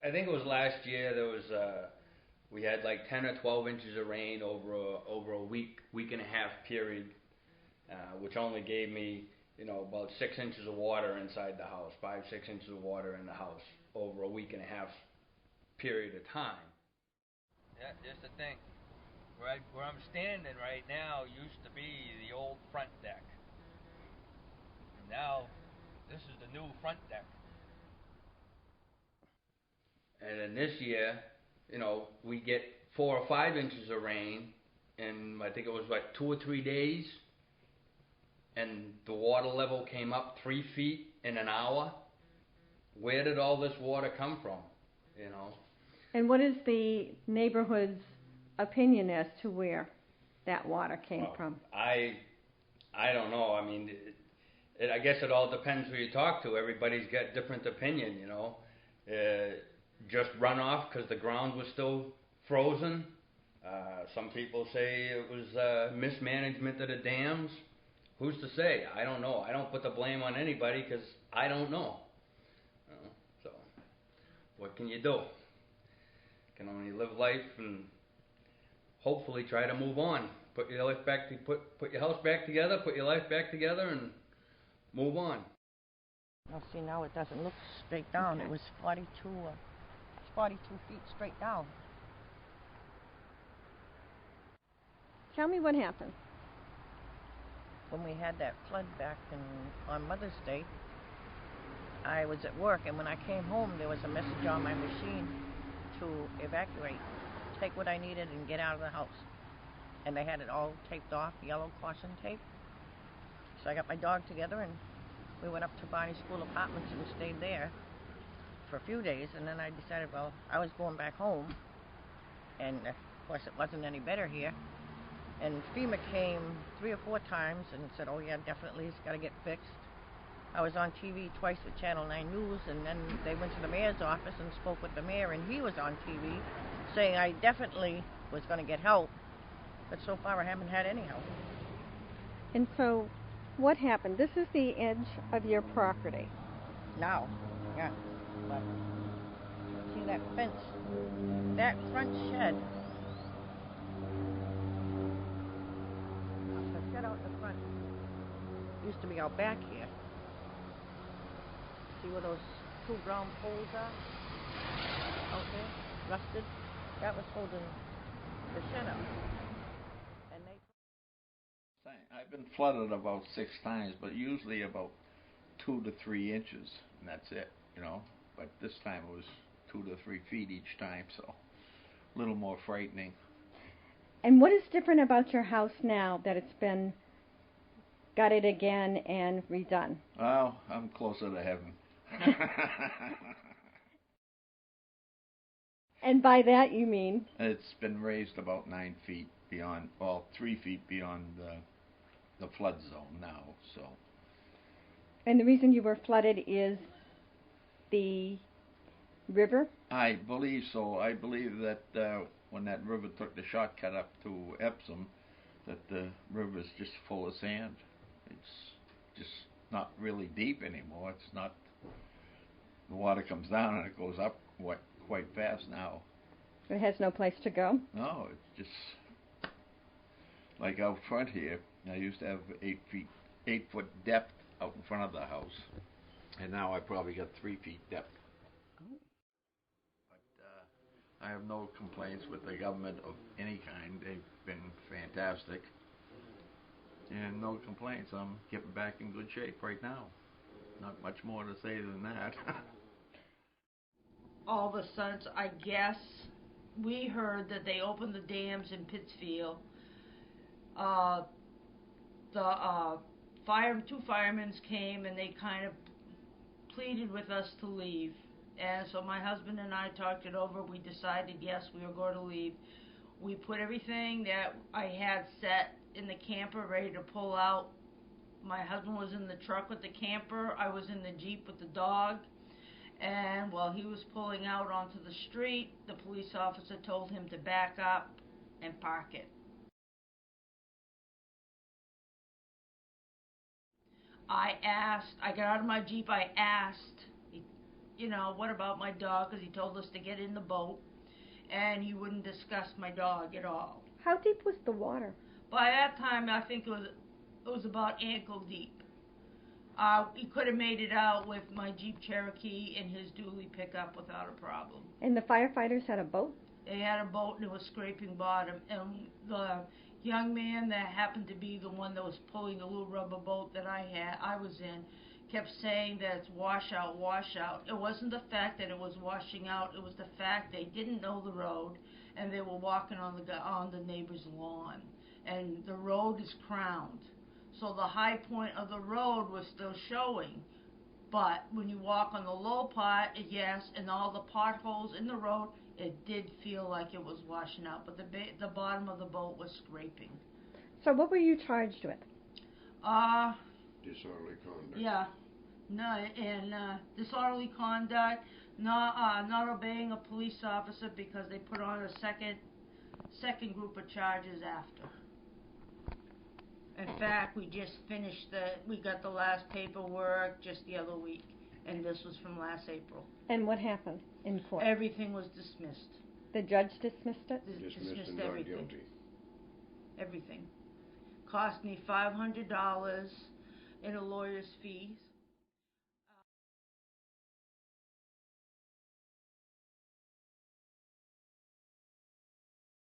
I think it was last year. There was we had like 10 or 12 inches of rain over a week and a half period, which only gave me about 6 inches of water inside the house, 5 6 inches of water in the house over a week and a half period of time. Yeah, just the thing. Where I'm standing right now used to be the old front deck. And now this is the new front deck. And then this year, we get 4 or 5 inches of rain, and I think it was like 2 or 3 days, and the water level came up 3 feet in an hour. Where did all this water come from? And what is the neighborhood's opinion as to where that water came from? I don't know. I mean, I guess it all depends who you talk to. Everybody's got different opinion. Just runoff because the ground was still frozen. Some people say it was mismanagement of the dams. Who's to say? I don't know. I don't put the blame on anybody because I don't know. So, what can you do? Can only live life and hopefully try to move on. Put your life back put your house back together. Put your life back together and move on. Now see, now it doesn't look straight down. Okay. It was 42 feet straight down. Tell me what happened. When we had that flood back on Mother's Day, I was at work, and when I came home, there was a message on my machine to evacuate, take what I needed and get out of the house. And they had it all taped off, yellow caution tape. So I got my dog together and we went up to Barney School Apartments and stayed there for a few days, and then I decided, well, I was going back home, and of course it wasn't any better here. And FEMA came 3 or 4 times and said, oh yeah, definitely it's got to get fixed. I was on TV twice with Channel 9 News, and then they went to the mayor's office and spoke with the mayor, and he was on TV saying I definitely was going to get help, but so far I haven't had any help. And so what happened? This is the edge of your property. Now, yeah. But see that fence, that front shed, the shed out in the front used to be out back here. See where those 2 brown poles are out there, rusted? That was holding the shed up. And I've been flooded about 6 times, but usually about 2 to 3 inches, and that's it, But this time it was 2 to 3 feet each time, so a little more frightening. And what is different about your house now that it's been gutted again and redone? Well, I'm closer to heaven. And by that you mean? It's been raised about 9 feet beyond, 3 feet beyond the flood zone now, so. And the reason you were flooded is the river? I believe so. I believe that when that river took the shortcut up to Epsom, that the river's just full of sand. It's just not really deep anymore. It's not. The water comes down and it goes up quite fast now. It has no place to go? No, it's just like out front here. I used to have 8 foot depth out in front of the house, and now I probably got 3 feet depth. Oh. But I have no complaints with the government of any kind. They've been fantastic, and no complaints. I'm getting back in good shape right now. Not much more to say than that. All of a sudden, I guess, we heard that they opened the dams in Pittsfield. Two firemen came and they kind of pleaded with us to leave. And so my husband and I talked it over. We decided, yes, we were going to leave. We put everything that I had set in the camper ready to pull out. My husband was in the truck with the camper. I was in the Jeep with the dog. And while he was pulling out onto the street, the police officer told him to back up and park it. I got out of my Jeep, I asked you know, what about my dog? Because he told us to get in the boat, and he wouldn't discuss my dog at all. How deep was the water? By that time, I think it was about ankle deep. He could have made it out with my Jeep Cherokee and his dually pickup without a problem. And the firefighters had a boat? They had a boat and it was scraping bottom. And the young man that happened to be the one that was pulling the little rubber boat that I was in, kept saying that it's washout, washout. It wasn't the fact that it was washing out. It was the fact they didn't know the road and they were walking on the neighbor's lawn. And the road is crowned. So the high point of the road was still showing. But when you walk on the low part, yes, and all the potholes in the road, it did feel like it was washing out. But the bottom of the boat was scraping. So what were you charged with? Disorderly conduct. Yeah. No, and disorderly conduct, not obeying a police officer because they put on a second group of charges after. In fact, we just we got the last paperwork just the other week, and this was from last April. And what happened in court? Everything was dismissed. The judge dismissed it? Dismissed and not everything. guilty. Everything. Cost me $500 in a lawyer's fees.